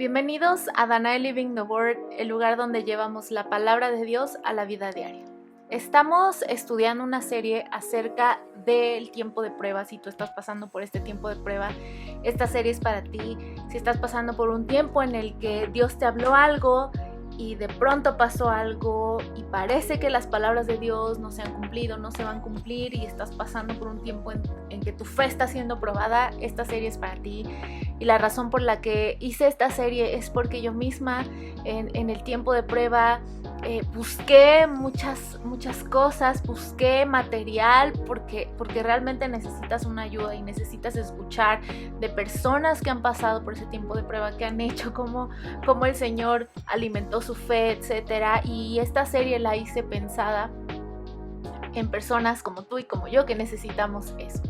Bienvenidos a Danae Living the Word, el lugar donde llevamos la palabra de Dios a la vida diaria. Estamos estudiando una serie acerca del tiempo de prueba. Si tú estás pasando por este tiempo de prueba, esta serie es para ti. Si estás pasando por un tiempo en el que Dios te habló algo y de pronto pasó algo y parece que las palabras de Dios no se han cumplido, no se van a cumplir y estás pasando por un tiempo en que tu fe está siendo probada, esta serie es para ti. Y la razón por la que hice esta serie es porque yo misma en el tiempo de prueba busqué muchas cosas, busqué material porque realmente necesitas una ayuda y necesitas escuchar de personas que han pasado por ese tiempo de prueba, que han hecho como el Señor alimentó su fe, etcétera. Y esta serie la hice pensada en personas como tú y como yo que necesitamos eso.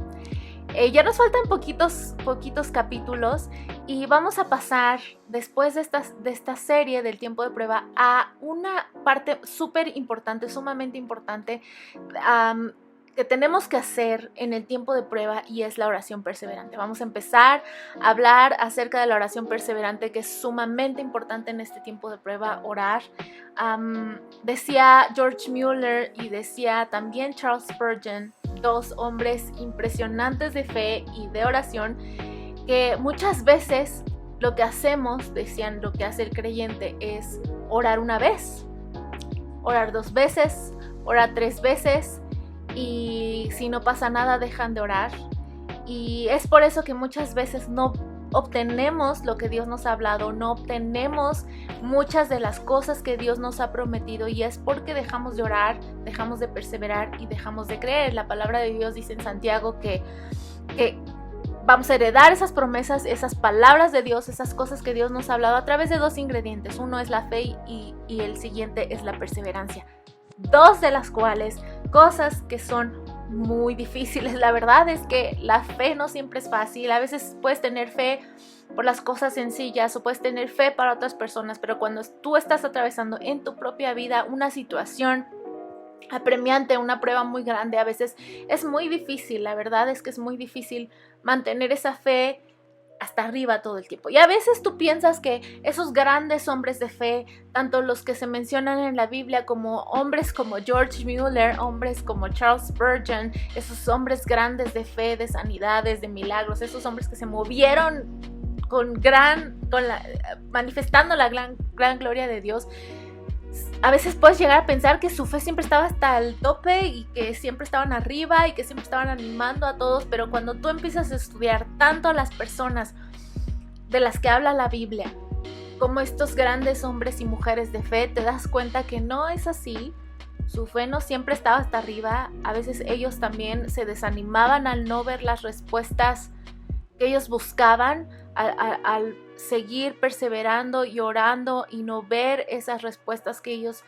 Ya nos faltan poquitos capítulos y vamos a pasar después de esta serie del tiempo de prueba a una parte súper importante, sumamente importante que tenemos que hacer en el tiempo de prueba, y es la oración perseverante. Vamos a empezar a hablar acerca de la oración perseverante, que es sumamente importante en este tiempo de prueba, orar. Decía George Mueller y decía también Charles Spurgeon, dos hombres impresionantes de fe y de oración, que muchas veces lo que hacemos, decían, lo que hace el creyente es orar una vez, orar 2 veces, orar 3 veces, y si no pasa nada dejan de orar. Y es por eso que muchas veces no obtenemos lo que Dios nos ha hablado, no obtenemos muchas de las cosas que Dios nos ha prometido, y es porque dejamos de orar, dejamos de perseverar y dejamos de creer. La palabra de Dios dice en Santiago que vamos a heredar esas promesas, esas palabras de Dios, esas cosas que Dios nos ha hablado a través de 2 ingredientes. Uno es la fe y el siguiente es la perseverancia. 2 de las cuales, cosas que son muy difíciles. La verdad es que la fe no siempre es fácil. A veces puedes tener fe por las cosas sencillas o puedes tener fe para otras personas, pero cuando tú estás atravesando en tu propia vida una situación apremiante, una prueba muy grande, a veces es muy difícil. La verdad es que es muy difícil mantener esa fe hasta arriba todo el tiempo. Y a veces tú piensas que esos grandes hombres de fe, tanto los que se mencionan en la Biblia como hombres como George Mueller, hombres como Charles Spurgeon, esos hombres grandes de fe, de sanidades, de milagros, esos hombres que se movieron manifestando la gran gloria de Dios, a veces puedes llegar a pensar que su fe siempre estaba hasta el tope y que siempre estaban arriba y que siempre estaban animando a todos, pero cuando tú empiezas a estudiar tanto a las personas de las que habla la Biblia como estos grandes hombres y mujeres de fe, te das cuenta que no es así. Su fe no siempre estaba hasta arriba. A veces ellos también se desanimaban al no ver las respuestas que ellos buscaban, al seguir perseverando y orando y no ver esas respuestas que ellos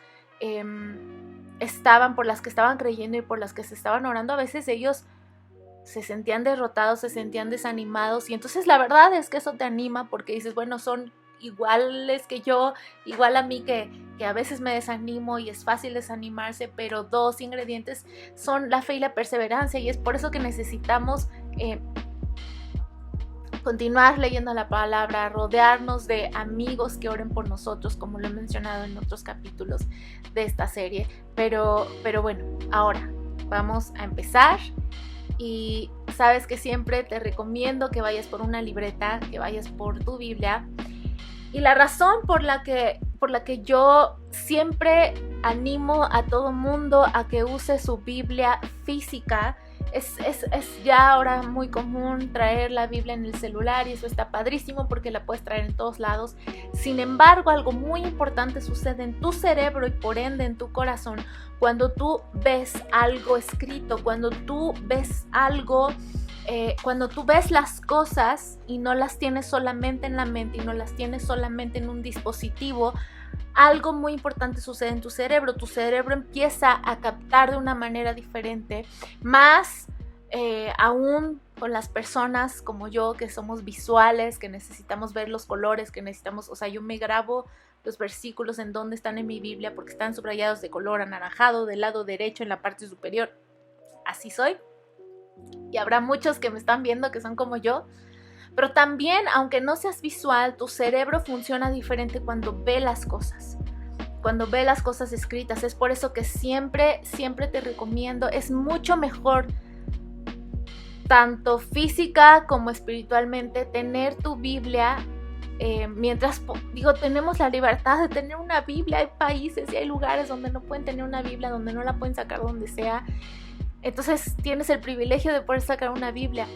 por las que estaban creyendo y por las que se estaban orando. A veces ellos se sentían derrotados, se sentían desanimados, y entonces la verdad es que eso te anima porque dices, bueno, son iguales que yo, igual a mí que a veces me desanimo y es fácil desanimarse, pero 2 ingredientes son la fe y la perseverancia, y es por eso que necesitamos continuar leyendo la palabra, rodearnos de amigos que oren por nosotros, como lo he mencionado en otros capítulos de esta serie. Pero bueno, ahora vamos a empezar, y sabes que siempre te recomiendo que vayas por una libreta, que vayas por tu Biblia. Y la razón por la que yo siempre animo a todo mundo a que use su Biblia física, es ya ahora muy común traer la Biblia en el celular, y eso está padrísimo porque la puedes traer en todos lados. Sin embargo, algo muy importante sucede en tu cerebro y por ende en tu corazón cuando tú ves algo escrito, cuando tú ves algo, cuando tú ves las cosas y no las tienes solamente en la mente y no las tienes solamente en un dispositivo. Algo muy importante sucede en tu cerebro. Tu cerebro empieza a captar de una manera diferente, más aún con las personas como yo, que somos visuales, que necesitamos ver los colores, que necesitamos, o sea, yo me grabo los versículos en donde están en mi Biblia porque están subrayados de color anaranjado del lado derecho en la parte superior. Así soy. Y habrá muchos que me están viendo que son como yo, Pero también, aunque no seas visual, tu cerebro funciona diferente cuando ve las cosas. Cuando ve las cosas escritas. Es por eso que siempre te recomiendo, es mucho mejor, tanto física como espiritualmente, tener tu Biblia. Tenemos la libertad de tener una Biblia. Hay países y hay lugares donde no pueden tener una Biblia, donde no la pueden sacar donde sea. Entonces tienes el privilegio de poder sacar una Biblia.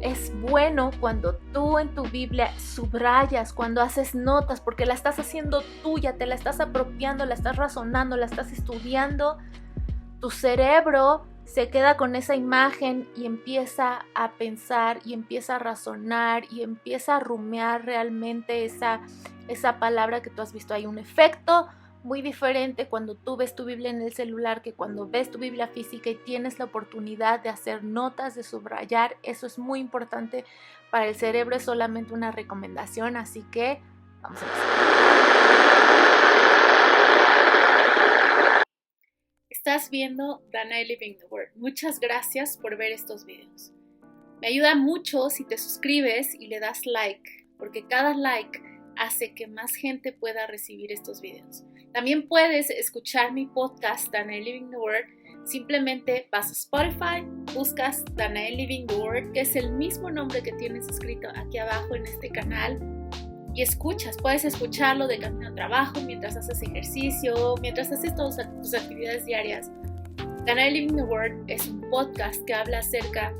Es bueno cuando tú en tu Biblia subrayas, cuando haces notas, porque la estás haciendo tuya, te la estás apropiando, la estás razonando, la estás estudiando. Tu cerebro se queda con esa imagen y empieza a pensar y empieza a razonar y empieza a rumiar realmente esa palabra que tú has visto. Hay un efecto muy diferente cuando tú ves tu Biblia en el celular que cuando ves tu Biblia física y tienes la oportunidad de hacer notas, de subrayar. Eso es muy importante para el cerebro, es solamente una recomendación, así que vamos a empezar. Estás viendo Danae Living the Word. Muchas gracias por ver estos videos. Me ayuda mucho si te suscribes y le das like, porque cada like hace que más gente pueda recibir estos videos. También puedes escuchar mi podcast Danae Living the Word. Simplemente vas a Spotify, buscas Danae Living the Word, que es el mismo nombre que tienes escrito aquí abajo en este canal, y puedes escucharlo de camino al trabajo, mientras haces ejercicio, mientras haces todas tus actividades diarias. Danae Living the Word es un podcast que habla acerca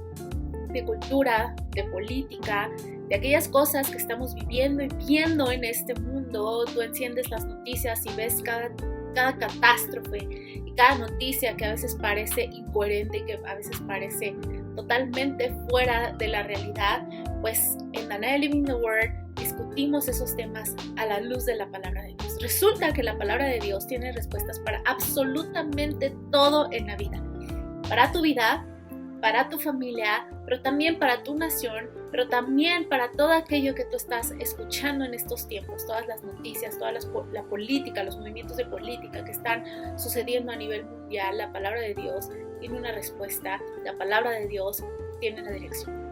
de cultura, de política, de aquellas cosas que estamos viviendo y viendo en este mundo. Tú enciendes las noticias y ves cada catástrofe y cada noticia que a veces parece incoherente y que a veces parece totalmente fuera de la realidad. Pues en Danae Living the Word discutimos esos temas a la luz de la palabra de Dios. Resulta que la palabra de Dios tiene respuestas para absolutamente todo en la vida. Para tu vida, para tu familia, pero también para tu nación, pero también para todo aquello que tú estás escuchando en estos tiempos, todas las noticias, toda la política, los movimientos de política que están sucediendo a nivel mundial. La palabra de Dios tiene una respuesta, la palabra de Dios tiene una dirección.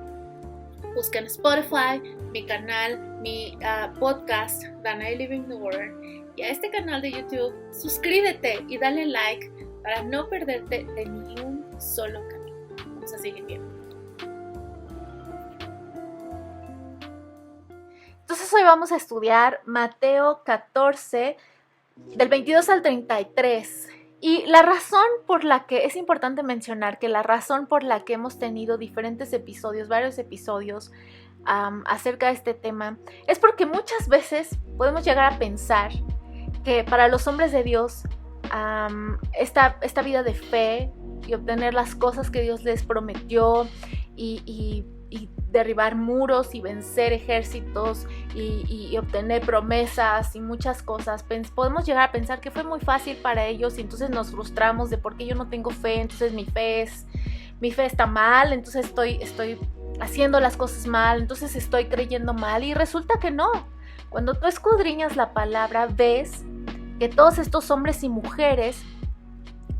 Busca en Spotify, mi canal, mi podcast, Danae Living the Word, y a este canal de YouTube, suscríbete y dale like para no perderte de ni un solo camino. Vamos a seguir viendo. Entonces hoy vamos a estudiar Mateo 14, del 22 al 33. Y la razón por la que es importante mencionar que la razón por la que hemos tenido diferentes episodios, varios episodios acerca de este tema, es porque muchas veces podemos llegar a pensar que para los hombres de Dios, esta vida de fe y obtener las cosas que Dios les prometió y derribar muros y vencer ejércitos y obtener promesas y muchas cosas, podemos llegar a pensar que fue muy fácil para ellos y entonces nos frustramos de por qué yo no tengo fe, entonces mi fe está mal, entonces estoy haciendo las cosas mal, entonces estoy creyendo mal, y resulta que no. Cuando tú escudriñas la palabra, ves que todos estos hombres y mujeres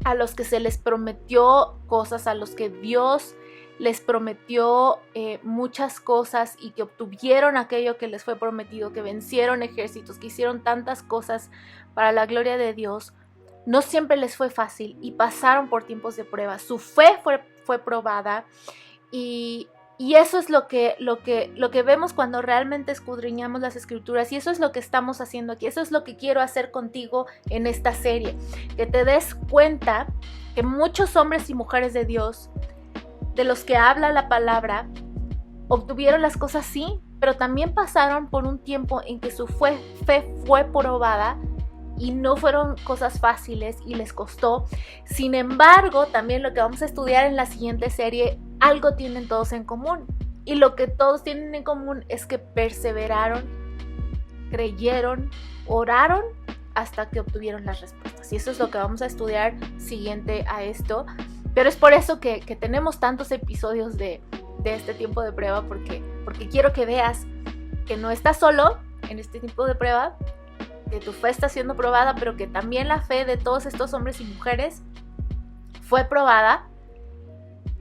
a los que se les prometió cosas, a los que Dios les prometió muchas cosas y que obtuvieron aquello que les fue prometido, que vencieron ejércitos, que hicieron tantas cosas para la gloria de Dios, no siempre les fue fácil y pasaron por tiempos de prueba. Su fe fue probada y eso es lo que vemos cuando realmente escudriñamos las escrituras, y eso es lo que estamos haciendo aquí. Eso es lo que quiero hacer contigo en esta serie, que te des cuenta que muchos hombres y mujeres de Dios, de los que habla la palabra, obtuvieron las cosas sí, pero también pasaron por un tiempo en que su fe fue probada y no fueron cosas fáciles y les costó. Sin embargo, también lo que vamos a estudiar en la siguiente serie, algo tienen todos en común, y lo que todos tienen en común es que perseveraron, creyeron, oraron hasta que obtuvieron las respuestas, y eso es lo que vamos a estudiar siguiente a esto. Pero es por eso que tenemos tantos episodios de este tiempo de prueba, porque quiero que veas que no estás solo en este tiempo de prueba, que tu fe está siendo probada, pero que también la fe de todos estos hombres y mujeres fue probada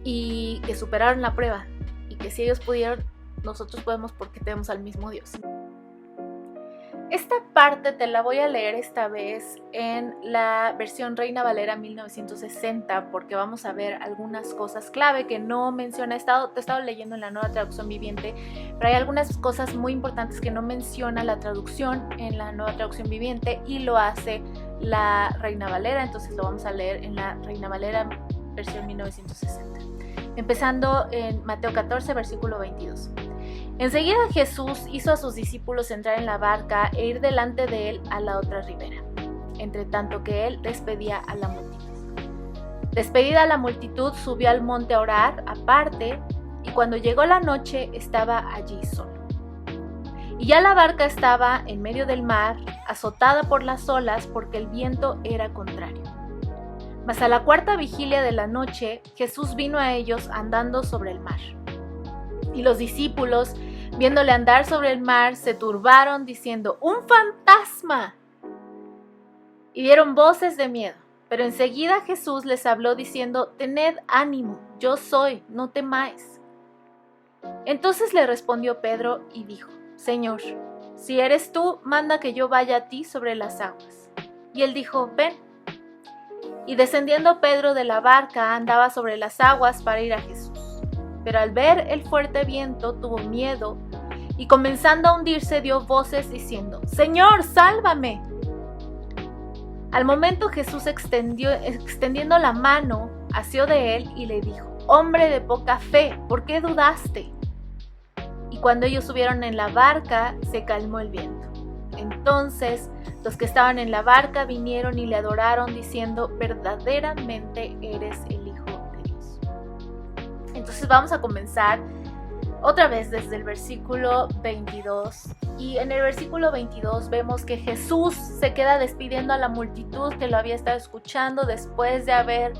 y que superaron la prueba, y que si ellos pudieron, nosotros podemos porque tenemos al mismo Dios. Esta parte te la voy a leer esta vez en la versión Reina Valera 1960 porque vamos a ver algunas cosas clave que no menciona. He estado leyendo en la Nueva Traducción Viviente, pero hay algunas cosas muy importantes que no menciona la traducción en la Nueva Traducción Viviente y lo hace la Reina Valera, entonces lo vamos a leer en la Reina Valera versión 1960. Empezando en Mateo 14, versículo 22. Enseguida Jesús hizo a sus discípulos entrar en la barca e ir delante de él a la otra ribera, entre tanto que él despedía a la multitud. Despedida la multitud, subió al monte a orar aparte, y cuando llegó la noche estaba allí solo. Y ya la barca estaba en medio del mar, azotada por las olas porque el viento era contrario. Mas a la cuarta vigilia de la noche, Jesús vino a ellos andando sobre el mar. Y los discípulos, viéndole andar sobre el mar, se turbaron diciendo: ¡un fantasma! Y dieron voces de miedo. Pero enseguida Jesús les habló diciendo: tened ánimo, yo soy, no temáis. Entonces le respondió Pedro y dijo: Señor, si eres tú, manda que yo vaya a ti sobre las aguas. Y él dijo: ven. Y descendiendo Pedro de la barca, andaba sobre las aguas para ir a Jesús. Pero al ver el fuerte viento tuvo miedo y comenzando a hundirse dio voces diciendo: Señor, sálvame. Al momento Jesús extendiendo la mano, asió de él y le dijo: Hombre de poca fe, ¿por qué dudaste? Y cuando ellos subieron en la barca, se calmó el viento. Entonces los que estaban en la barca vinieron y le adoraron diciendo: verdaderamente eres el Hijo de Dios. Entonces vamos a comenzar otra vez desde el versículo 22. Y en el versículo 22 vemos que Jesús se queda despidiendo a la multitud que lo había estado escuchando después de haber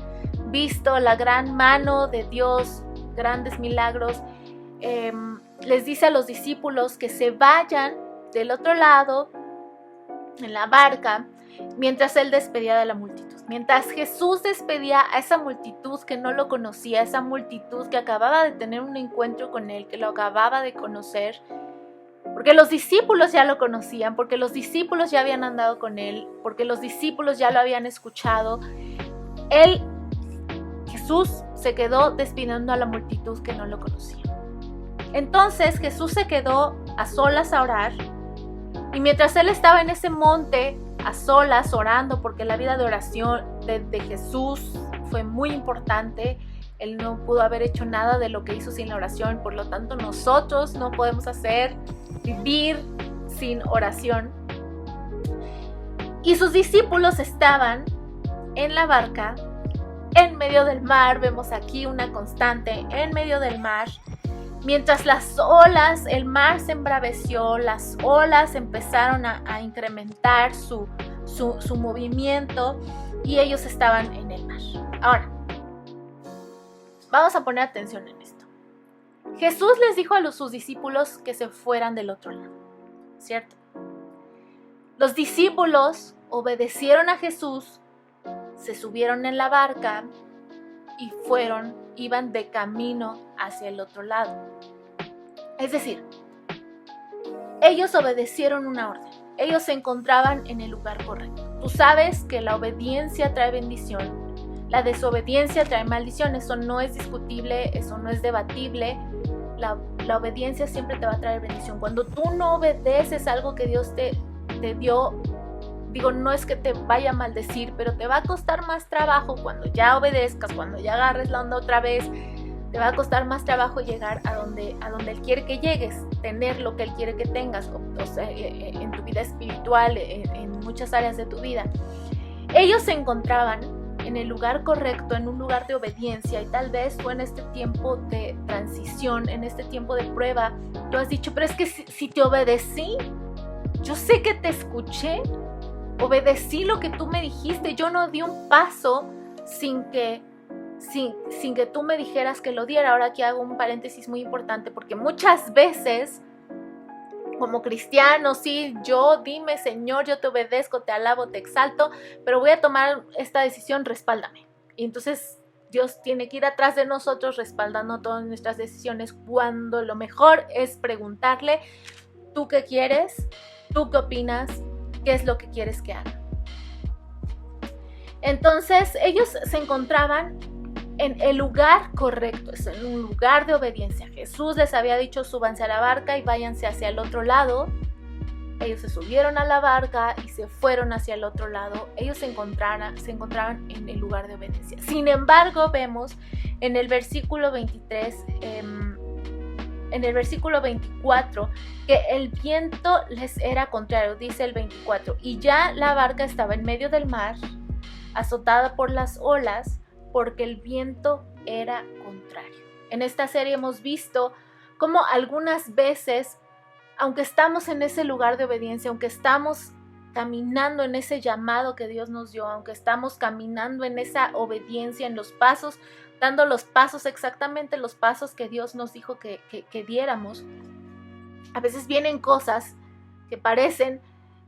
visto la gran mano de Dios, grandes milagros. Les dice a los discípulos que se vayan del otro lado en la barca mientras él despedía de la multitud. Mientras Jesús despedía a esa multitud que no lo conocía, esa multitud que acababa de tener un encuentro con él, que lo acababa de conocer, porque los discípulos ya lo conocían, porque los discípulos ya habían andado con él, porque los discípulos ya lo habían escuchado. Jesús se quedó despidiendo a la multitud que no lo conocía. Entonces Jesús se quedó a solas a orar, y mientras él estaba en ese monte a solas orando, porque la vida de oración de Jesús fue muy importante, él no pudo haber hecho nada de lo que hizo sin la oración, por lo tanto nosotros no podemos vivir sin oración. Y sus discípulos estaban en la barca, en medio del mar. Vemos aquí una constante, en medio del mar. Mientras las olas, el mar se embraveció, las olas empezaron a incrementar su movimiento y ellos estaban en el mar. Ahora, vamos a poner atención en esto. Jesús les dijo a sus discípulos que se fueran del otro lado, ¿cierto? Los discípulos obedecieron a Jesús, se subieron en la barca y iban de camino hacia el otro lado. Es decir, ellos obedecieron una orden. Ellos se encontraban en el lugar correcto. Tú sabes que la obediencia trae bendición, la desobediencia trae maldición. Eso no es discutible, eso no es debatible. La obediencia siempre te va a traer bendición. Cuando tú no obedeces algo que Dios te dio, no es que te vaya a maldecir, pero te va a costar más trabajo cuando ya obedezcas, cuando ya agarres la onda otra vez. Te va a costar más trabajo llegar a donde Él quiere que llegues, tener lo que Él quiere que tengas, o sea, en tu vida espiritual, en muchas áreas de tu vida. Ellos se encontraban en el lugar correcto, en un lugar de obediencia, y tal vez tú en este tiempo de transición, en este tiempo de prueba, tú has dicho: pero es que si te obedecí, yo sé que te escuché, obedecí lo que tú me dijiste, yo no di un paso sin que tú me dijeras que lo diera. Ahora aquí hago un paréntesis muy importante, porque muchas veces como cristianos, sí, dime Señor, yo te obedezco, te alabo, te exalto, pero voy a tomar esta decisión, respáldame. Y entonces Dios tiene que ir atrás de nosotros respaldando todas nuestras decisiones, cuando lo mejor es preguntarle: ¿tú qué quieres? ¿Tú qué opinas? ¿Qué es lo que quieres que haga? Entonces ellos se encontraban en el lugar correcto, es en un lugar de obediencia. Jesús les había dicho: súbanse a la barca y váyanse hacia el otro lado. Ellos se subieron a la barca y se fueron hacia el otro lado. Ellos se encontraban en el lugar de obediencia. Sin embargo, vemos en el versículo 23, en el versículo 24, que el viento les era contrario. Dice el 24: y ya la barca estaba en medio del mar, azotada por las olas, porque el viento era contrario. En esta serie hemos visto cómo algunas veces, aunque estamos en ese lugar de obediencia, aunque estamos caminando en ese llamado que Dios nos dio, aunque estamos caminando en esa obediencia, en los pasos, dando los pasos, exactamente los pasos que Dios nos dijo que diéramos, a veces vienen cosas que parecen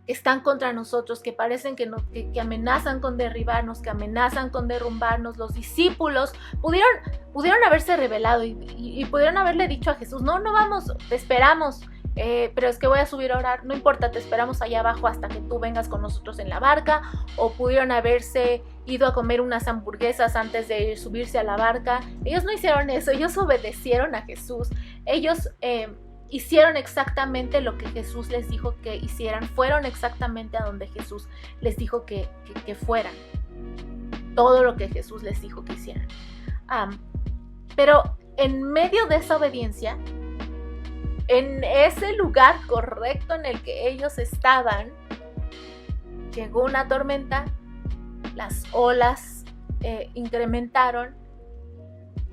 que están contra nosotros, que parecen que amenazan con derribarnos, que amenazan con derrumbarnos. Los discípulos pudieron haberse rebelado y pudieron haberle dicho a Jesús: no vamos, te esperamos, pero es que voy a subir a orar, no importa, te esperamos allá abajo hasta que tú vengas con nosotros en la barca. O pudieron haberse ido a comer unas hamburguesas antes de subirse a la barca. Ellos no hicieron eso, ellos obedecieron a Jesús. Ellos hicieron exactamente lo que Jesús les dijo que hicieran, fueron exactamente a donde Jesús les dijo que fueran, todo lo que Jesús les dijo que hicieran. Pero en medio de esa obediencia, en ese lugar correcto en el que ellos estaban, llegó una tormenta, las olas incrementaron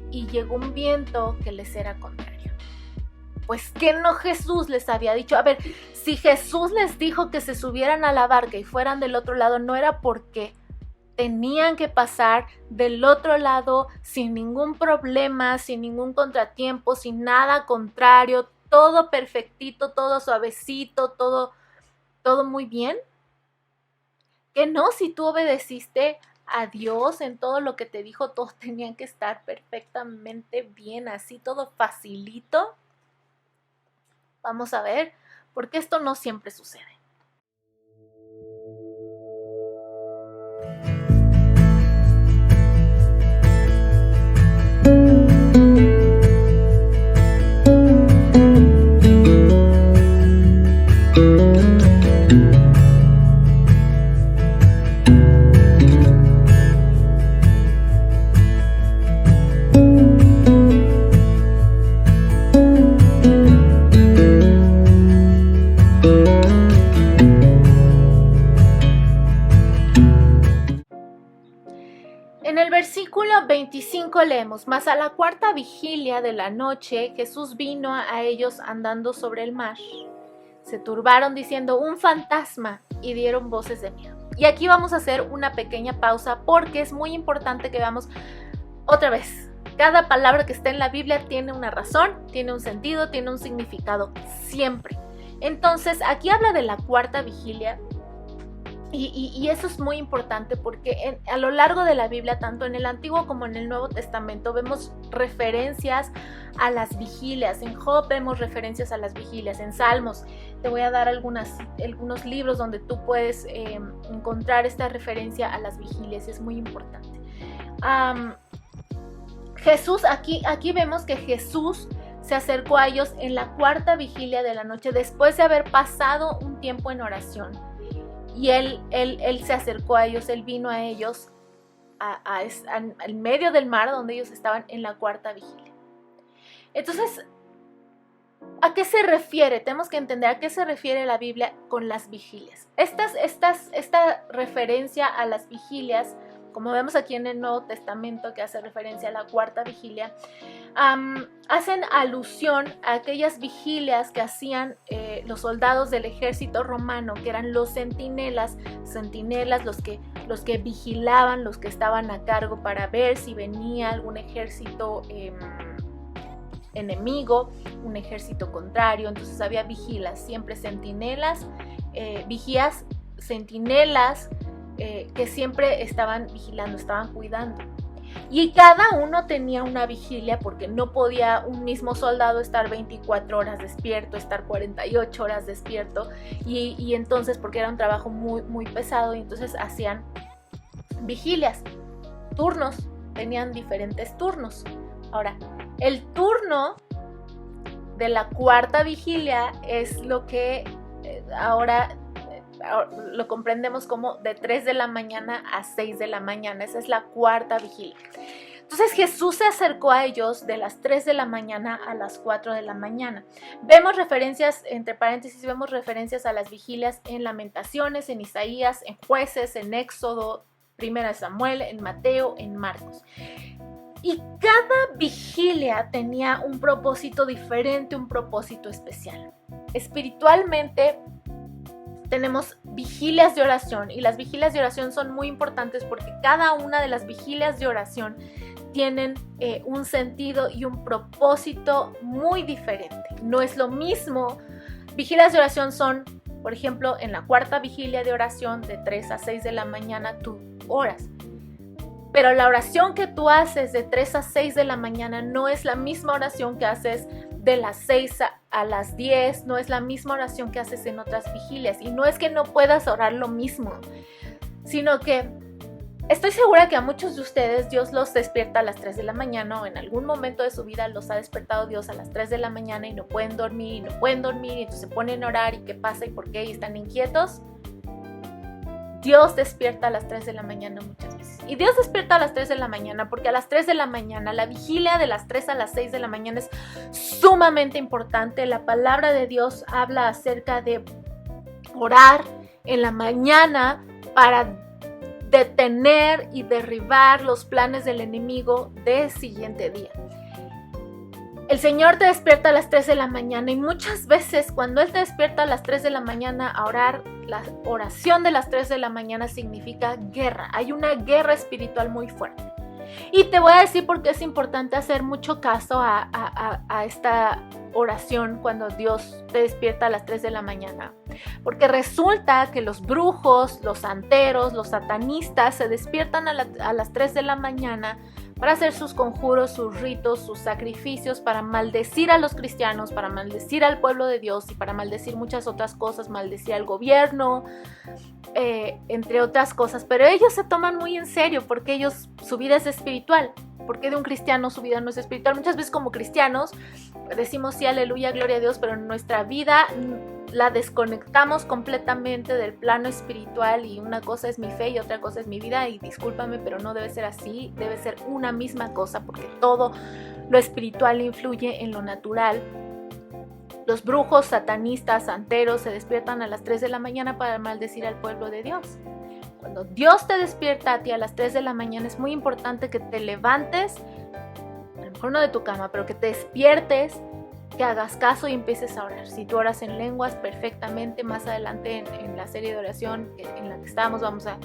y llegó un viento que les era contrario. Pues que no Jesús les había dicho. A ver, si Jesús les dijo que se subieran a la barca y fueran del otro lado, no era porque tenían que pasar del otro lado sin ningún problema, sin ningún contratiempo, sin nada contrario, todo perfectito, todo suavecito, todo muy bien. Que no, si tú obedeciste a Dios en todo lo que te dijo, todos tenían que estar perfectamente bien, así todo facilito. Vamos a ver, porque esto no siempre sucede. En el versículo 25 leemos: mas a la cuarta vigilia de la noche Jesús vino a ellos andando sobre el mar. Se turbaron diciendo: un fantasma, y dieron voces de miedo. Y aquí vamos a hacer una pequeña pausa porque es muy importante que veamos otra vez. Cada palabra que está en la Biblia tiene una razón, tiene un sentido, tiene un significado, siempre. Entonces aquí habla de la cuarta vigilia. Y eso es muy importante porque a lo largo de la Biblia, tanto en el Antiguo como en el Nuevo Testamento, vemos referencias a las vigilias. En Job vemos referencias a las vigilias. En Salmos te voy a dar algunos libros donde tú puedes encontrar esta referencia a las vigilias. Es muy importante. Jesús, aquí vemos que Jesús se acercó a ellos en la cuarta vigilia de la noche, después de haber pasado un tiempo en oración. Y él se acercó a ellos, él vino a ellos al medio del mar donde ellos estaban en la cuarta vigilia. Entonces, ¿a qué se refiere? Tenemos que entender a qué se refiere la Biblia con las vigilias. Esta referencia a las vigilias, como vemos aquí en el Nuevo Testamento, que hace referencia a la cuarta vigilia, hacen alusión a aquellas vigilias que hacían los soldados del ejército romano, que eran los centinelas, los que vigilaban, los que estaban a cargo para ver si venía algún ejército enemigo, un ejército contrario. Entonces había vigilas, siempre centinelas, vigías, centinelas, que siempre estaban vigilando, estaban cuidando. Y cada uno tenía una vigilia porque no podía un mismo soldado estar 24 horas despierto, estar 48 horas despierto. Y entonces, porque era un trabajo muy, muy pesado, y entonces hacían vigilias, turnos, tenían diferentes turnos. Ahora, el turno de la cuarta vigilia es lo que ahora lo comprendemos como de 3 de la mañana a 6 de la mañana. Esa es la cuarta vigilia. Entonces Jesús se acercó a ellos de las 3 de la mañana a las 4 de la mañana. Vemos referencias, entre paréntesis, vemos referencias a las vigilias en Lamentaciones, en Isaías, en Jueces, en Éxodo, Primera de Samuel, en Mateo, en Marcos. Y cada vigilia tenía un propósito diferente, un propósito especial. Espiritualmente tenemos vigilias de oración, y las vigilias de oración son muy importantes porque cada una de las vigilias de oración tienen un sentido y un propósito muy diferente. No es lo mismo. Vigilias de oración son, por ejemplo, en la cuarta vigilia de oración de 3 a 6 de la mañana tú oras. Pero la oración que tú haces de 3 a 6 de la mañana no es la misma oración que haces de las 6 a las 10, no es la misma oración que haces en otras vigilias. Y no es que no puedas orar lo mismo, sino que estoy segura que a muchos de ustedes Dios los despierta a las 3 de la mañana, o en algún momento de su vida los ha despertado Dios a las 3 de la mañana y no pueden dormir, y entonces se ponen a orar, y qué pasa y por qué, y están inquietos. Dios despierta a las 3 de la mañana muchas veces. Y Dios despierta a las 3 de la mañana porque a las 3 de la mañana, la vigilia de las 3 a las 6 de la mañana es sumamente importante. La palabra de Dios habla acerca de orar en la mañana para detener y derribar los planes del enemigo del siguiente día. El Señor te despierta a las 3 de la mañana, y muchas veces cuando Él te despierta a las 3 de la mañana a orar, la oración de las 3 de la mañana significa guerra. Hay una guerra espiritual muy fuerte. Y te voy a decir por qué es importante hacer mucho caso a esta oración cuando Dios te despierta a las 3 de la mañana. Porque resulta que los brujos, los santeros, los satanistas se despiertan a las 3 de la mañana para hacer sus conjuros, sus ritos, sus sacrificios, para maldecir a los cristianos, para maldecir al pueblo de Dios y para maldecir muchas otras cosas, maldecir al gobierno, entre otras cosas. Pero ellos se toman muy en serio porque su vida es espiritual. Porque de un cristiano su vida no es espiritual. Muchas veces como cristianos decimos sí, aleluya, gloria a Dios, pero en nuestra vida la desconectamos completamente del plano espiritual, y una cosa es mi fe y otra cosa es mi vida, y discúlpame, pero no debe ser así, debe ser una misma cosa, porque todo lo espiritual influye en lo natural. Los brujos, satanistas, santeros se despiertan a las 3 de la mañana para maldecir al pueblo de Dios. Cuando Dios te despierta a ti a las 3 de la mañana, es muy importante que te levantes, a lo mejor no de tu cama, pero que te despiertes, que hagas caso y empieces a orar. Si tú oras en lenguas, perfectamente. Más adelante en la serie de oración en la que estamos vamos a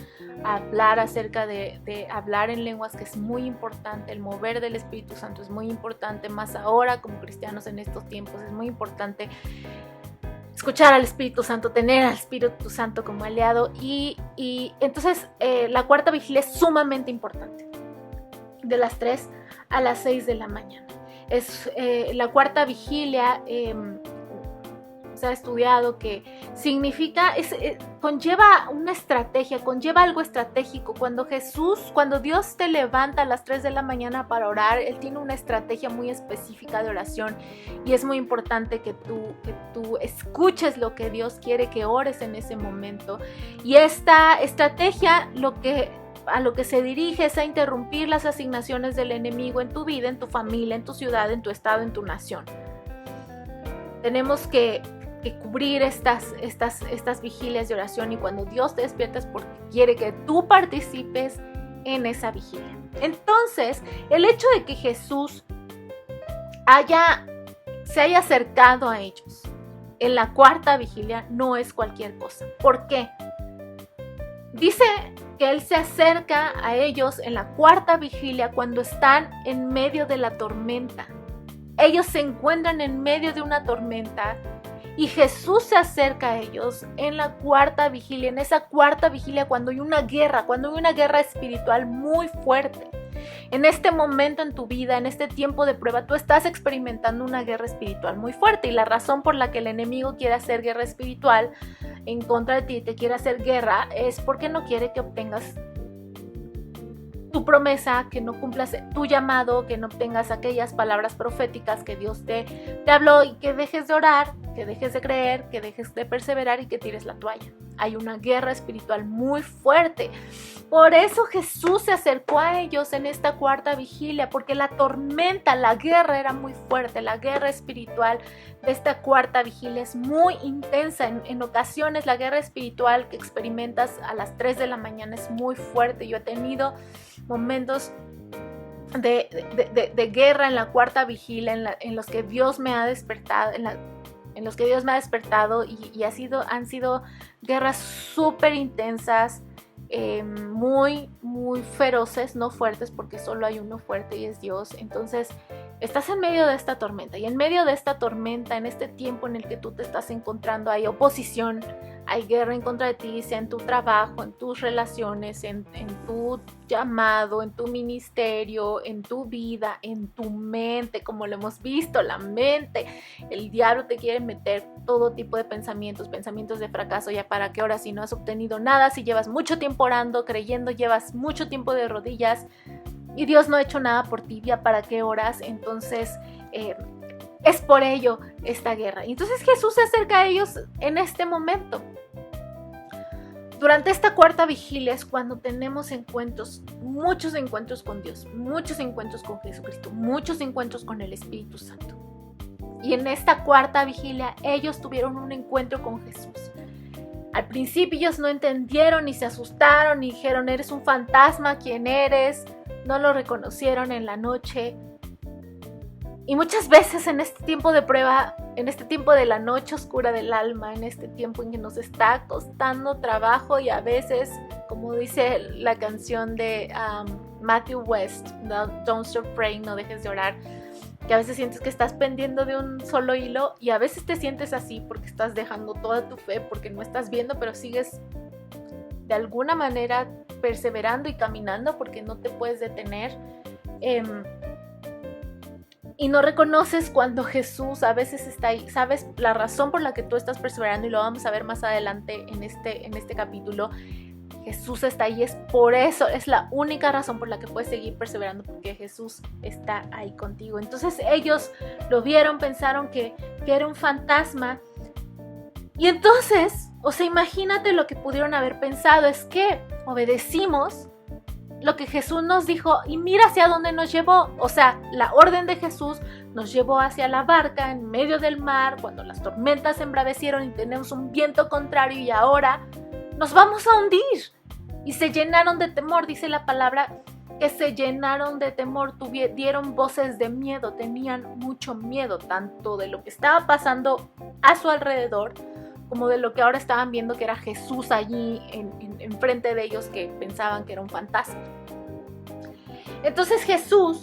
hablar acerca de hablar en lenguas, que es muy importante. El mover del Espíritu Santo es muy importante, más ahora como cristianos en estos tiempos. Es muy importante escuchar al Espíritu Santo, tener al Espíritu Santo como aliado. Y entonces la cuarta vigilia es sumamente importante, de las 3 a las 6 de la mañana. Es la cuarta vigilia, se ha estudiado que significa, conlleva una estrategia, conlleva algo estratégico. Cuando Dios te levanta a las 3 de la mañana para orar, Él tiene una estrategia muy específica de oración, y es muy importante que tú escuches lo que Dios quiere que ores en ese momento. Y esta estrategia a lo que se dirige es a interrumpir las asignaciones del enemigo en tu vida, en tu familia, en tu ciudad, en tu estado, en tu nación. Tenemos que cubrir estas vigilias de oración, y cuando Dios te despierta es porque quiere que tú participes en esa vigilia. Entonces, el hecho de que Jesús se haya acercado a ellos en la cuarta vigilia no es cualquier cosa. ¿Por qué? Dice que Él se acerca a ellos en la cuarta vigilia cuando están en medio de la tormenta. Ellos se encuentran en medio de una tormenta y Jesús se acerca a ellos en la cuarta vigilia, en esa cuarta vigilia cuando hay una guerra espiritual muy fuerte. en este momento en tu vida, en este tiempo de prueba, tú estás experimentando una guerra espiritual muy fuerte, y la razón por la que el enemigo quiere hacer guerra espiritual en contra de ti, te quiere hacer guerra, es porque no quiere que obtengas tu promesa, que no cumplas tu llamado, que no obtengas aquellas palabras proféticas que Dios te habló, y que dejes de orar, que dejes de creer, que dejes de perseverar y que tires la toalla. Hay una guerra espiritual muy fuerte. Por eso Jesús se acercó a ellos en esta cuarta vigilia, porque la tormenta, la guerra era muy fuerte. La guerra espiritual de esta cuarta vigilia es muy intensa. En ocasiones la guerra espiritual que experimentas a las 3 de la mañana es muy fuerte. Yo he tenido momentos de guerra en la cuarta vigilia, en los que Dios me ha despertado, en los que Dios me ha despertado, y han sido guerras súper intensas, muy, muy feroces, no fuertes, porque solo hay uno fuerte y es Dios. Entonces estás en medio de esta tormenta, y en medio de esta tormenta, en este tiempo en el que tú te estás encontrando, hay oposición, hay guerra en contra de ti, sea en tu trabajo, en tus relaciones, en tu llamado, en tu ministerio, en tu vida, en tu mente, como lo hemos visto, la mente. El diablo te quiere meter todo tipo de pensamientos de fracaso. ¿Ya para qué oras si no has obtenido nada? Si llevas mucho tiempo orando, creyendo, llevas mucho tiempo de rodillas y Dios no ha hecho nada por ti, ¿ya para qué oras? Entonces, es por ello esta guerra. Y entonces Jesús se acerca a ellos en este momento. Durante esta cuarta vigilia es cuando tenemos encuentros, muchos encuentros con Dios, muchos encuentros con Jesucristo, muchos encuentros con el Espíritu Santo. Y en esta cuarta vigilia ellos tuvieron un encuentro con Jesús. Al principio ellos no entendieron y se asustaron y dijeron: eres un fantasma, ¿quién eres? No lo reconocieron en la noche. Y muchas veces en este tiempo de prueba, en este tiempo de la noche oscura del alma, en este tiempo en que nos está costando trabajo, y a veces, como dice la canción de Matthew West, Don't Stop Praying, no dejes de orar, que a veces sientes que estás pendiendo de un solo hilo, y a veces te sientes así porque estás dejando toda tu fe, porque no estás viendo, pero sigues de alguna manera perseverando y caminando porque no te puedes detener. Y no reconoces cuando Jesús a veces está ahí. ¿Sabes la razón por la que tú estás perseverando? Y lo vamos a ver más adelante en este capítulo. Jesús está ahí, es por eso, es la única razón por la que puedes seguir perseverando, porque Jesús está ahí contigo. Entonces ellos lo vieron, pensaron que era un fantasma. Y entonces, o sea, imagínate lo que pudieron haber pensado, es que obedecimos lo que Jesús nos dijo y mira hacia dónde nos llevó. O sea, la orden de Jesús nos llevó hacia la barca en medio del mar, cuando las tormentas se embravecieron y tenemos un viento contrario, y ahora nos vamos a hundir. Y se llenaron de temor, dice la palabra, que se llenaron de temor, dieron voces de miedo, tenían mucho miedo, tanto de lo que estaba pasando a su alrededor, como de lo que ahora estaban viendo, que era Jesús allí enfrente de ellos, que pensaban que era un fantasma. Entonces Jesús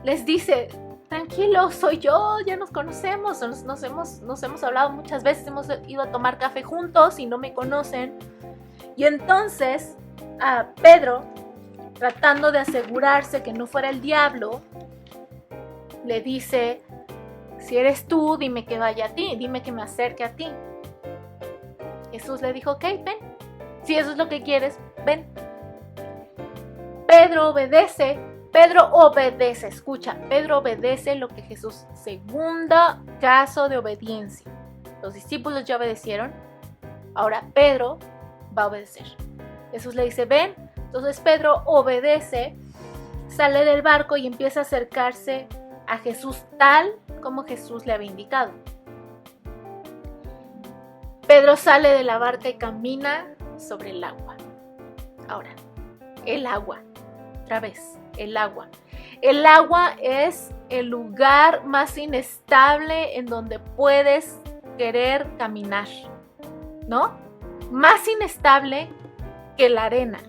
les dice: tranquilo, soy yo, ya nos conocemos, nos hemos hablado muchas veces, hemos ido a tomar café juntos y no me conocen. Y entonces a Pedro, tratando de asegurarse que no fuera el diablo, le dice: si eres tú, dime que vaya a ti, dime que me acerque a ti. Jesús le dijo: ok, ven, si eso es lo que quieres, ven. Pedro obedece, escucha, Pedro obedece lo que Jesús, segundo caso de obediencia. Los discípulos ya obedecieron, ahora Pedro va a obedecer. Jesús le dice: ven. Entonces Pedro obedece, sale del barco y empieza a acercarse a Jesús tal como Jesús le había indicado. Pedro sale de la barca y camina sobre el agua. Ahora, el agua, otra vez, el agua. El agua es el lugar más inestable en donde puedes querer caminar, ¿no? Más inestable que la arena.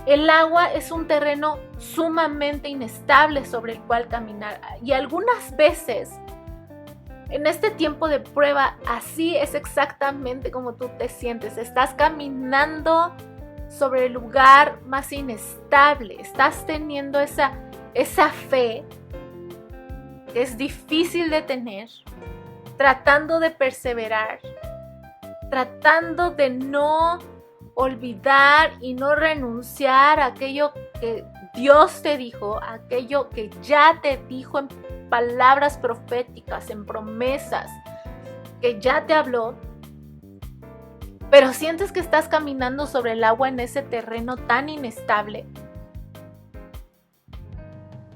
El agua es un terreno sumamente inestable sobre el cual caminar. Y algunas veces, en este tiempo de prueba, así es exactamente como tú te sientes. Estás caminando sobre el lugar más inestable. Estás teniendo esa fe que es difícil de tener, tratando de perseverar, tratando de no olvidar y no renunciar a aquello que Dios te dijo, aquello que ya te dijo en palabras proféticas, en promesas, que ya te habló, pero sientes que estás caminando sobre el agua en ese terreno tan inestable.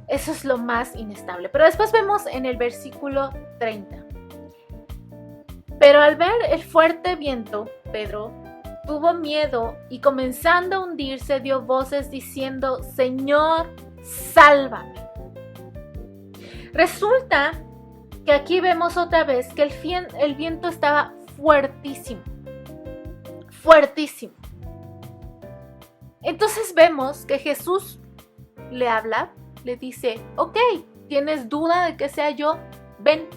Eso es lo más inestable. Pero después vemos en el versículo 30. Pero al ver el fuerte viento, Pedro tuvo miedo y comenzando a hundirse dio voces diciendo: Señor, sálvame. Resulta que aquí vemos otra vez que el viento estaba fuertísimo. Fuertísimo. Entonces vemos que Jesús le habla, le dice: ok, ¿tienes duda de que sea yo? Ven.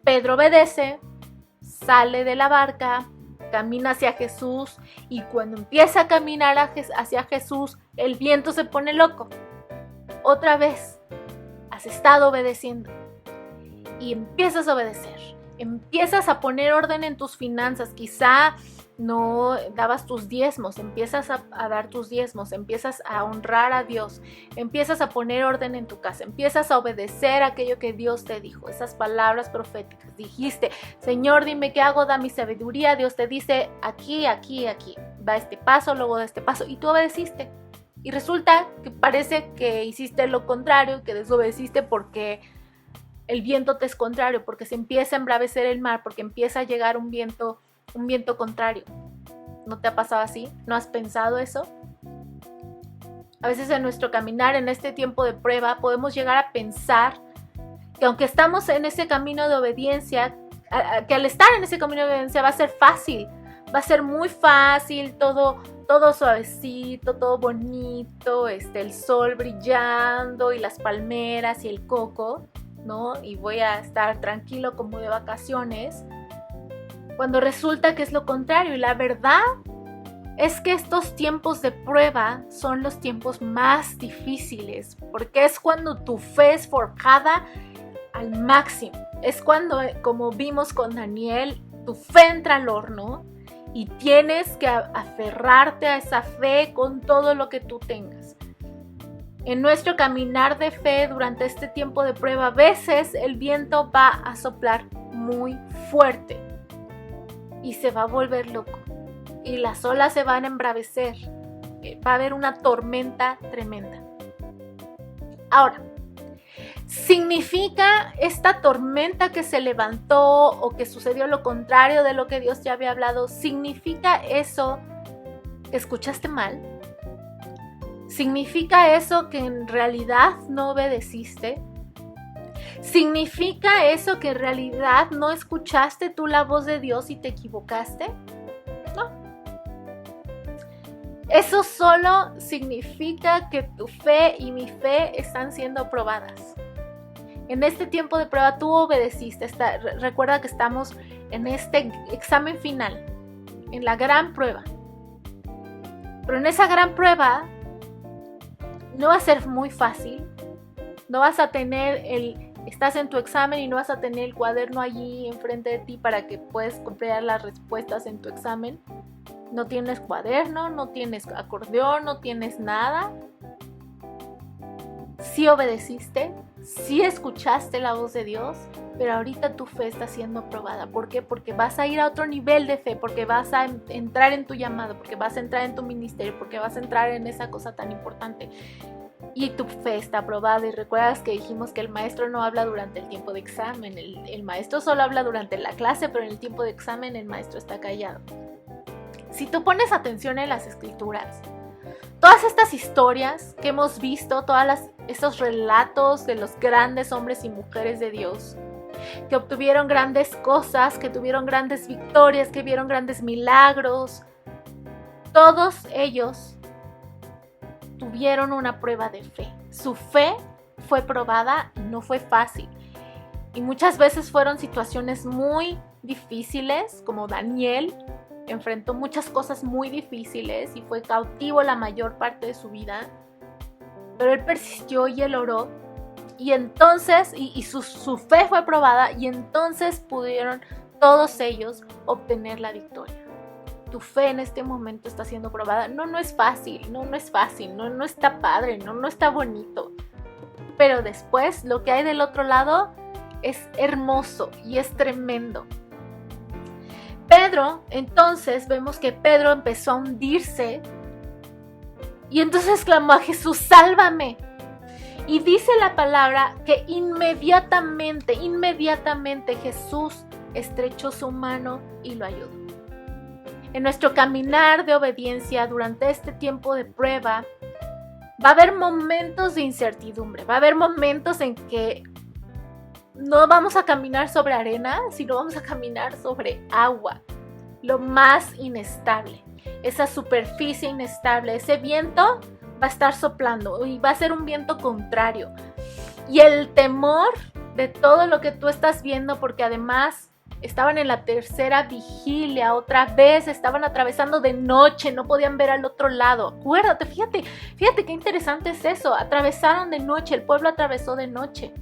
Pedro obedece, sale de la barca, camina hacia Jesús y cuando empieza a caminar hacia Jesús, el viento se pone loco. Otra vez, has estado obedeciendo y empiezas a obedecer. Empiezas a poner orden en tus finanzas. Quizá no dabas tus diezmos, empiezas a dar tus diezmos, empiezas a honrar a Dios, empiezas a poner orden en tu casa, empiezas a obedecer aquello que Dios te dijo, esas palabras proféticas. Dijiste: Señor, dime qué hago, da mi sabiduría. Dios te dice: aquí, aquí, aquí, da este paso, luego da este paso, y tú obedeciste. Y resulta que parece que hiciste lo contrario, que desobedeciste porque el viento te es contrario, porque se empieza a embravecer el mar, porque empieza a llegar un viento contrario. ¿No te ha pasado así? ¿No has pensado eso? A veces en nuestro caminar, en este tiempo de prueba, podemos llegar a pensar que aunque estamos en ese camino de obediencia, que al estar en ese camino de obediencia va a ser fácil, va a ser muy fácil, todo suavecito, todo bonito, el sol brillando y las palmeras y el coco, ¿no? Y voy a estar tranquilo como de vacaciones. Cuando resulta que es lo contrario. Y la verdad es que estos tiempos de prueba son los tiempos más difíciles, porque es cuando tu fe es forjada al máximo. Es cuando, como vimos con Daniel, tu fe entra al horno y tienes que aferrarte a esa fe con todo lo que tú tengas. En nuestro caminar de fe durante este tiempo de prueba, a veces el viento va a soplar muy fuerte y se va a volver loco y las olas se van a embravecer, va a haber una tormenta tremenda. Ahora, ¿significa esta tormenta que se levantó o que sucedió lo contrario de lo que Dios ya había hablado? ¿Significa eso que escuchaste mal? ¿Significa eso que en realidad no obedeciste? ¿Significa eso que en realidad no escuchaste tú la voz de Dios y te equivocaste? No. Eso solo significa que tu fe y mi fe están siendo probadas. En este tiempo de prueba tú obedeciste. Recuerda que estamos en este examen final, en la gran prueba. Pero en esa gran prueba no va a ser muy fácil. No vas a tener estás en tu examen y no vas a tener el cuaderno allí enfrente de ti para que puedas completar las respuestas en tu examen. No tienes cuaderno, no tienes acordeón, no tienes nada. Sí obedeciste, sí escuchaste la voz de Dios, pero ahorita tu fe está siendo probada. ¿Por qué? Porque vas a ir a otro nivel de fe, porque vas a entrar en tu llamado, porque vas a entrar en tu ministerio, porque vas a entrar en esa cosa tan importante. Y tu fe está probada. Y recuerdas que dijimos que el maestro no habla durante el tiempo de examen. El maestro solo habla durante la clase, pero en el tiempo de examen el maestro está callado. Si tú pones atención en las escrituras, todas estas historias que hemos visto, esos relatos de los grandes hombres y mujeres de Dios, que obtuvieron grandes cosas, que tuvieron grandes victorias, que vieron grandes milagros, todos ellos tuvieron una prueba de fe. Su fe fue probada y no fue fácil. Y muchas veces fueron situaciones muy difíciles, como Daniel, enfrentó muchas cosas muy difíciles y fue cautivo la mayor parte de su vida, pero él persistió y él oró, y entonces, su fe fue probada, y entonces pudieron todos ellos obtener la victoria. Tu fe en este momento está siendo probada. No es fácil, no está padre, no está bonito, pero después lo que hay del otro lado es hermoso y es tremendo. Pedro, entonces vemos que Pedro empezó a hundirse y entonces clamó a Jesús: sálvame. Y dice la palabra que inmediatamente Jesús estrechó su mano y lo ayudó. En nuestro caminar de obediencia durante este tiempo de prueba, va a haber momentos de incertidumbre, va a haber momentos en que no vamos a caminar sobre arena, sino vamos a caminar sobre agua, lo más inestable, esa superficie inestable, ese viento va a estar soplando y va a ser un viento contrario. Y el temor de todo lo que tú estás viendo, porque además estaban en la tercera vigilia, otra vez estaban atravesando de noche, no podían ver al otro lado. Acuérdate, fíjate qué interesante es eso, atravesaron de noche, el pueblo atravesó de noche.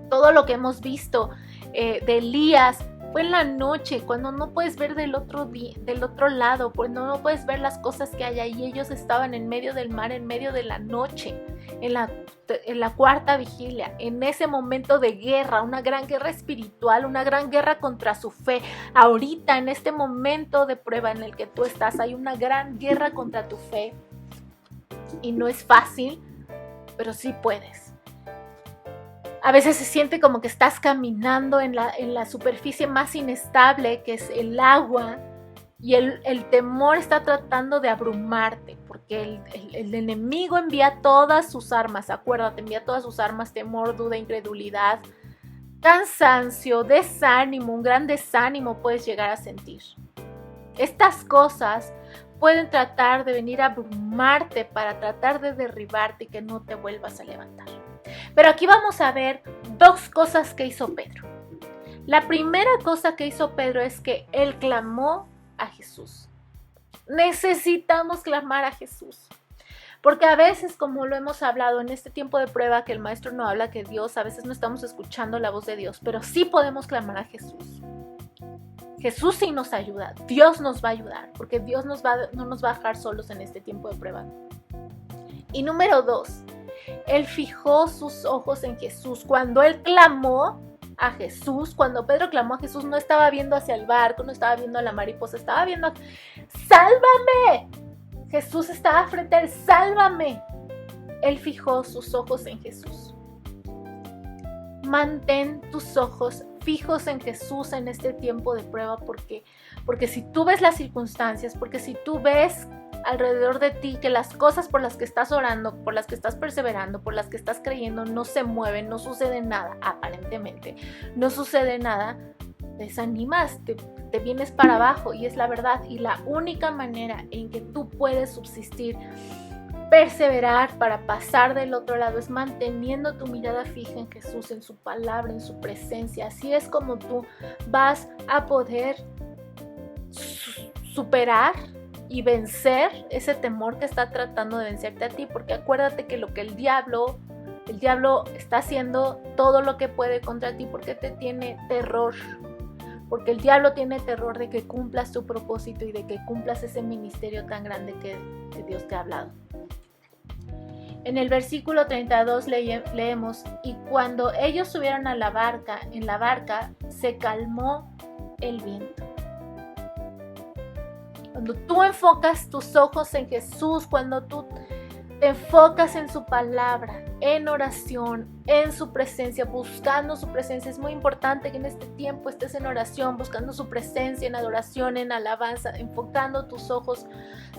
Todo lo que hemos visto de Elías fue en la noche, cuando no puedes ver del otro lado, cuando no puedes ver las cosas que hay ahí. Ellos estaban en medio del mar, en medio de la noche, en la cuarta vigilia, en ese momento de guerra, una gran guerra espiritual, una gran guerra contra su fe. Ahorita, en este momento de prueba en el que tú estás, hay una gran guerra contra tu fe. Y no es fácil, pero sí puedes. A veces se siente como que estás caminando en la superficie más inestable, que es el agua, y el temor está tratando de abrumarte, porque el enemigo envía todas sus armas, acuérdate, envía todas sus armas: temor, duda, incredulidad, cansancio, desánimo, un gran desánimo puedes llegar a sentir. Estas cosas pueden tratar de venir a abrumarte para tratar de derribarte y que no te vuelvas a levantar. Pero aquí vamos a ver dos cosas que hizo Pedro. La primera cosa que hizo Pedro es que él clamó a Jesús. Necesitamos clamar a Jesús. Porque a veces, como lo hemos hablado en este tiempo de prueba, que el maestro no habla, que Dios, a veces no estamos escuchando la voz de Dios, pero sí podemos clamar a Jesús. Jesús sí nos ayuda, Dios nos va a ayudar, porque Dios no nos va a dejar solos en este tiempo de prueba. Y número 2, él fijó sus ojos en Jesús. Cuando él clamó a Jesús, cuando Pedro clamó a Jesús, no estaba viendo hacia el barco, no estaba viendo a la mariposa, estaba viendo a... ¡Sálvame! Jesús estaba frente a él, ¡sálvame! Él fijó sus ojos en Jesús. Mantén tus ojos fijos en Jesús en este tiempo de prueba, porque si tú ves las circunstancias, porque si tú ves alrededor de ti que las cosas por las que estás orando, por las que estás perseverando, por las que estás creyendo no se mueven, no sucede nada, aparentemente no sucede nada, te desanimas, te vienes para abajo, y es la verdad. Y la única manera en que tú puedes subsistir, perseverar para pasar del otro lado, es manteniendo tu mirada fija en Jesús, en su palabra, en su presencia. Así es como tú vas a poder superar y vencer ese temor que está tratando de vencerte a ti, porque acuérdate que lo que el diablo está haciendo todo lo que puede contra ti, porque te tiene terror, porque el diablo tiene terror de que cumplas tu propósito y de que cumplas ese ministerio tan grande que Dios te ha hablado. En el versículo 32 leemos: y cuando ellos subieron a en la barca se calmó el viento. Cuando tú enfocas tus ojos en Jesús, cuando tú te enfocas en su palabra, en oración, en su presencia, buscando su presencia. Es muy importante que en este tiempo estés en oración, buscando su presencia, en adoración, en alabanza, enfocando tus ojos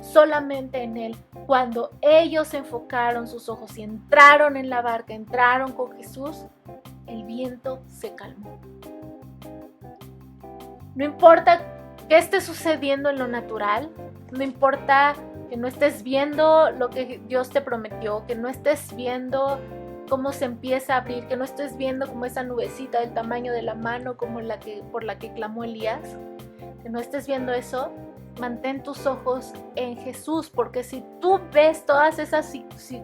solamente en Él. Cuando ellos enfocaron sus ojos y entraron en la barca, entraron con Jesús, el viento se calmó. No importa qué esté sucediendo en lo natural, no importa que no estés viendo lo que Dios te prometió, que no estés viendo cómo se empieza a abrir, que no estés viendo como esa nubecita del tamaño de la mano como por la que clamó Elías. que no estés viendo eso, mantén tus ojos en Jesús, porque si tú ves todas esas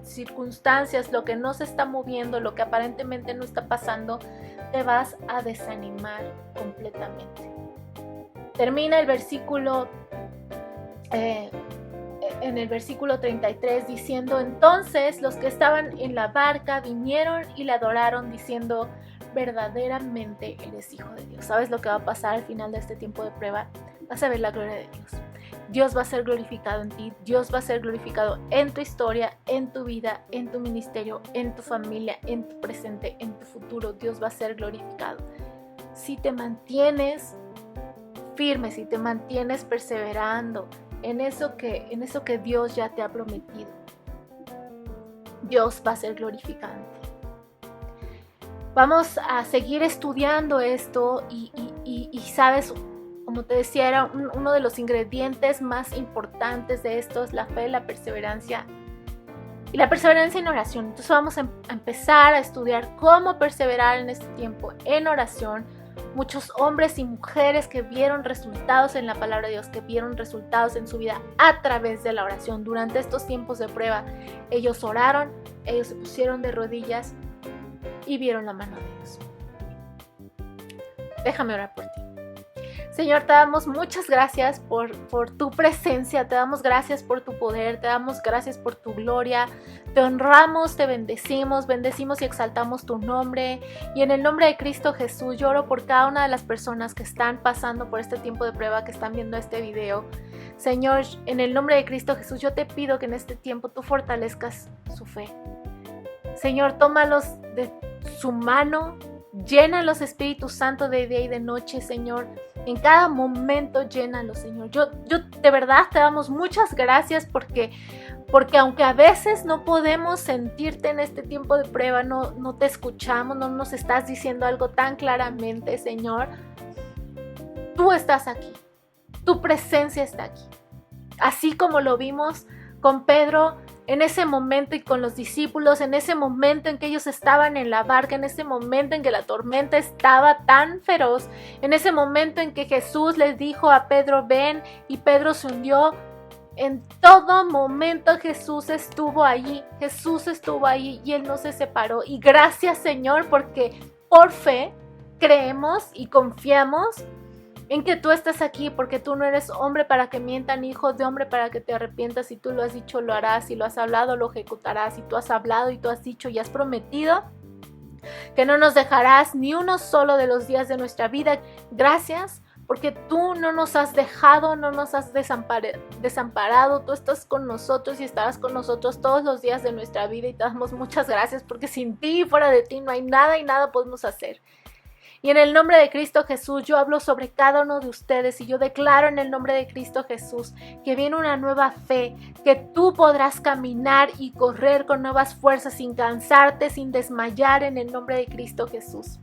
circunstancias, lo que no se está moviendo, lo que aparentemente no está pasando, te vas a desanimar completamente. Termina el versículo en el versículo 33 diciendo: entonces los que estaban en la barca vinieron y le adoraron diciendo: verdaderamente eres hijo de Dios. ¿Sabes lo que va a pasar al final de este tiempo de prueba? Vas a ver la gloria de Dios. Dios va a ser glorificado en ti, Dios va a ser glorificado en tu historia, en tu vida, en tu ministerio, en tu familia, en tu presente, en tu futuro. Dios va a ser glorificado. Si te mantienes firme, si te mantienes perseverando en eso que Dios ya te ha prometido, Dios va a ser glorificado en ti. Vamos a seguir estudiando esto y sabes, como te decía, era uno de los ingredientes más importantes de esto, es la fe, la perseverancia y la perseverancia en oración. Entonces vamos a empezar a estudiar cómo perseverar en este tiempo en oración. Muchos hombres y mujeres que vieron resultados en la palabra de Dios, que vieron resultados en su vida a través de la oración. Durante estos tiempos de prueba, ellos oraron, ellos se pusieron de rodillas y vieron la mano de Dios. Déjame orar por ti. Señor, te damos muchas gracias por tu presencia, te damos gracias por tu poder, te damos gracias por tu gloria, te honramos, te bendecimos y exaltamos tu nombre. Y en el nombre de Cristo Jesús, yo oro por cada una de las personas que están pasando por este tiempo de prueba, que están viendo este video. Señor, en el nombre de Cristo Jesús, yo te pido que en este tiempo tú fortalezcas su fe. Señor, tómalos de su mano, llénalos, Espíritu Santo, de día y de noche, Señor. En cada momento llénalos, Señor. Yo de verdad te damos muchas gracias porque aunque a veces no podemos sentirte en este tiempo de prueba, no te escuchamos, no nos estás diciendo algo tan claramente, Señor, tú estás aquí, tu presencia está aquí. Así como lo vimos con Pedro en ese momento y con los discípulos, en ese momento en que ellos estaban en la barca, en ese momento en que la tormenta estaba tan feroz, en ese momento en que Jesús les dijo a Pedro: ven, y Pedro se hundió. En todo momento Jesús estuvo allí y Él no se separó. Y gracias, Señor, porque por fe creemos y confiamos en que tú estás aquí, porque tú no eres hombre para que mientan, hijo de hombre para que te arrepientas. Si tú lo has dicho, lo harás. Si lo has hablado, lo ejecutarás. Si tú has hablado y tú has dicho y has prometido que no nos dejarás ni uno solo de los días de nuestra vida. Gracias, porque tú no nos has dejado, no nos has desamparado. Tú estás con nosotros y estarás con nosotros todos los días de nuestra vida, y te damos muchas gracias, porque sin ti y fuera de ti no hay nada y nada podemos hacer. Y en el nombre de Cristo Jesús, yo hablo sobre cada uno de ustedes y yo declaro en el nombre de Cristo Jesús que viene una nueva fe, que tú podrás caminar y correr con nuevas fuerzas sin cansarte, sin desmayar, en el nombre de Cristo Jesús.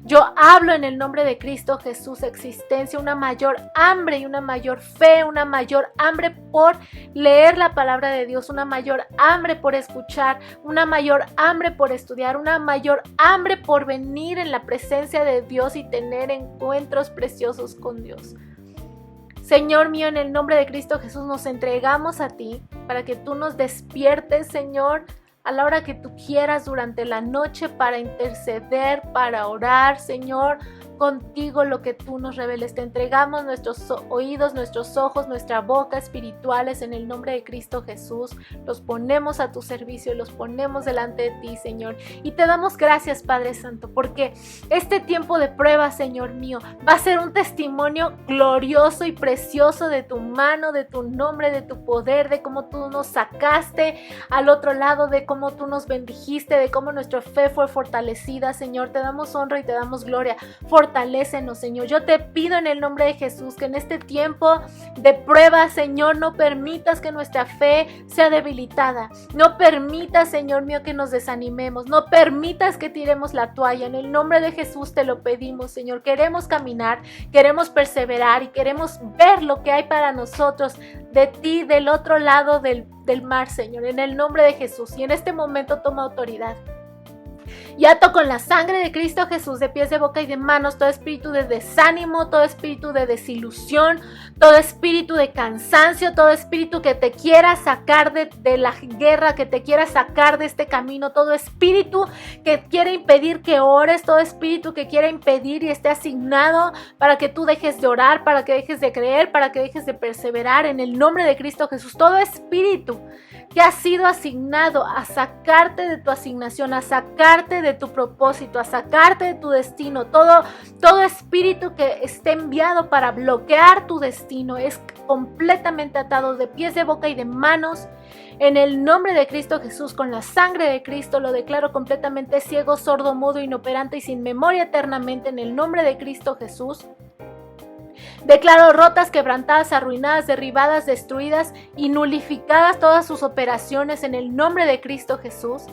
Yo hablo en el nombre de Cristo Jesús existencia, una mayor hambre y una mayor fe, una mayor hambre por leer la palabra de Dios, una mayor hambre por escuchar, una mayor hambre por estudiar, una mayor hambre por venir en la presencia de Dios y tener encuentros preciosos con Dios. Señor mío, en el nombre de Cristo Jesús nos entregamos a ti para que tú nos despiertes, Señor, a la hora que tú quieras durante la noche, para interceder, para orar, Señor, contigo lo que tú nos reveles. Te entregamos nuestros oídos, nuestros ojos, nuestra boca espirituales en el nombre de Cristo Jesús. Los ponemos a tu servicio, los ponemos delante de ti, Señor. Y te damos gracias, Padre Santo, porque este tiempo de prueba, Señor mío, va a ser un testimonio glorioso y precioso de tu mano, de tu nombre, de tu poder, de cómo tú nos sacaste al otro lado, de cómo tú nos bendijiste, de cómo nuestra fe fue fortalecida, Señor. Te damos honra y te damos gloria. Fortalécenos, Señor. Yo te pido en el nombre de Jesús que en este tiempo de prueba, Señor, no permitas que nuestra fe sea debilitada. No permitas, Señor mío, que nos desanimemos. No permitas que tiremos la toalla. En el nombre de Jesús te lo pedimos, Señor. Queremos caminar, queremos perseverar y queremos ver lo que hay para nosotros de ti del otro lado del mar, Señor. En el nombre de Jesús. Y en este momento toma autoridad. Y ato con la sangre de Cristo Jesús de pies, de boca y de manos todo espíritu de desánimo, todo espíritu de desilusión, todo espíritu de cansancio, todo espíritu que te quiera sacar de la guerra, que te quiera sacar de este camino, todo espíritu que quiere impedir que ores, todo espíritu que quiera impedir y esté asignado para que tú dejes de orar, para que dejes de creer, para que dejes de perseverar en el nombre de Cristo Jesús. Todo espíritu que ha sido asignado a sacarte de tu asignación, a sacarte de tu propósito, a sacarte de tu destino, todo espíritu que esté enviado para bloquear tu destino es completamente atado de pies, de boca y de manos. En el nombre de Cristo Jesús, con la sangre de Cristo, lo declaro completamente ciego, sordo, mudo, inoperante y sin memoria eternamente en el nombre de Cristo Jesús. Declaro rotas, quebrantadas, arruinadas, derribadas, destruidas y nulificadas todas sus operaciones en el nombre de Cristo Jesús.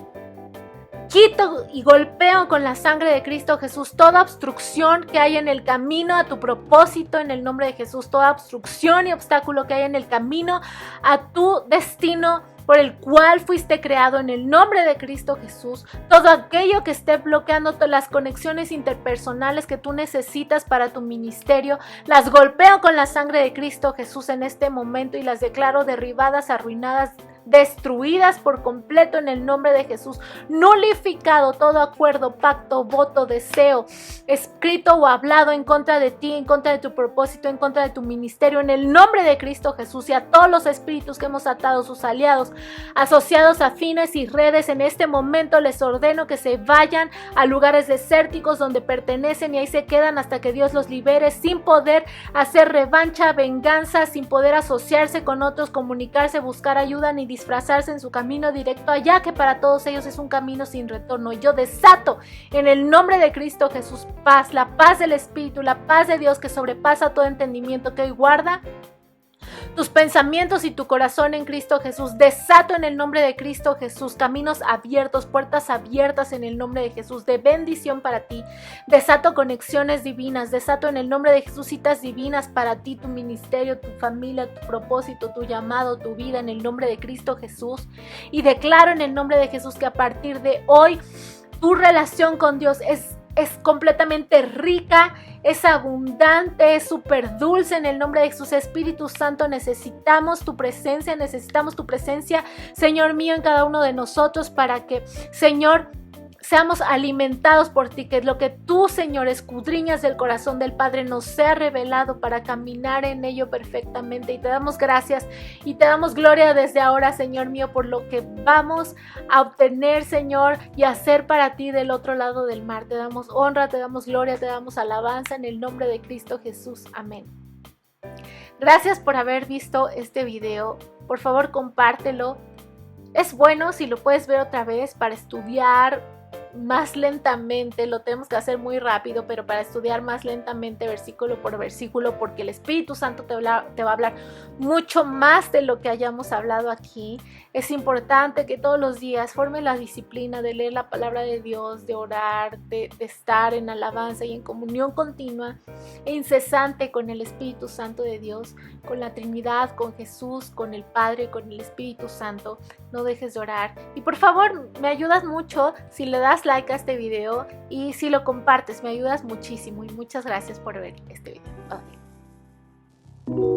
Quito y golpeo con la sangre de Cristo Jesús toda obstrucción que hay en el camino a tu propósito en el nombre de Jesús, toda obstrucción y obstáculo que hay en el camino a tu destino por el cual fuiste creado en el nombre de Cristo Jesús. Todo aquello que esté bloqueando todas las conexiones interpersonales que tú necesitas para tu ministerio, las golpeo con la sangre de Cristo Jesús en este momento y las declaro derribadas, arruinadas, destruidas por completo en el nombre de Jesús. Nulificado todo acuerdo, pacto, voto, deseo, escrito o hablado en contra de ti, en contra de tu propósito, en contra de tu ministerio, en el nombre de Cristo Jesús. Y a todos los espíritus que hemos atado, sus aliados, asociados, afines y redes, en este momento les ordeno que se vayan a lugares desérticos donde pertenecen y ahí se quedan hasta que Dios los libere, sin poder hacer revancha, venganza, sin poder asociarse con otros, comunicarse, buscar ayuda ni disfrazarse en su camino directo allá, que para todos ellos es un camino sin retorno. Yo desato en el nombre de Cristo Jesús paz, la paz del Espíritu, la paz de Dios que sobrepasa todo entendimiento, que hoy guarda tus pensamientos y tu corazón en Cristo Jesús. Desato en el nombre de Cristo Jesús caminos abiertos, puertas abiertas en el nombre de Jesús, de bendición para ti. Desato conexiones divinas, desato en el nombre de Jesús citas divinas para ti, tu ministerio, tu familia, tu propósito, tu llamado, tu vida en el nombre de Cristo Jesús. Y declaro en el nombre de Jesús que a partir de hoy tu relación con Dios es completamente rica, es abundante, es súper dulce en el nombre de Jesús. Espíritu Santo, necesitamos tu presencia, Señor mío, en cada uno de nosotros para que, Señor, seamos alimentados por ti, que lo que tú, Señor, escudriñas del corazón del Padre nos sea revelado para caminar en ello perfectamente. Y te damos gracias y te damos gloria desde ahora, Señor mío, por lo que vamos a obtener, Señor, y hacer para ti del otro lado del mar. Te damos honra, te damos gloria, te damos alabanza en el nombre de Cristo Jesús. Amén. Gracias por haber visto este video. Por favor, compártelo. Es bueno si lo puedes ver otra vez para estudiar más lentamente. Lo tenemos que hacer muy rápido, pero para estudiar más lentamente, versículo por versículo, porque el Espíritu Santo te va a hablar mucho más de lo que hayamos hablado aquí. Es importante que todos los días formes la disciplina de leer la palabra de Dios, de orar, de estar en alabanza y en comunión continua e incesante con el Espíritu Santo de Dios, con la Trinidad, con Jesús, con el Padre, con el Espíritu Santo. No dejes de orar. Y por favor, me ayudas mucho si le das like a este video y si lo compartes, me ayudas muchísimo. Y muchas gracias por ver este video. Okay.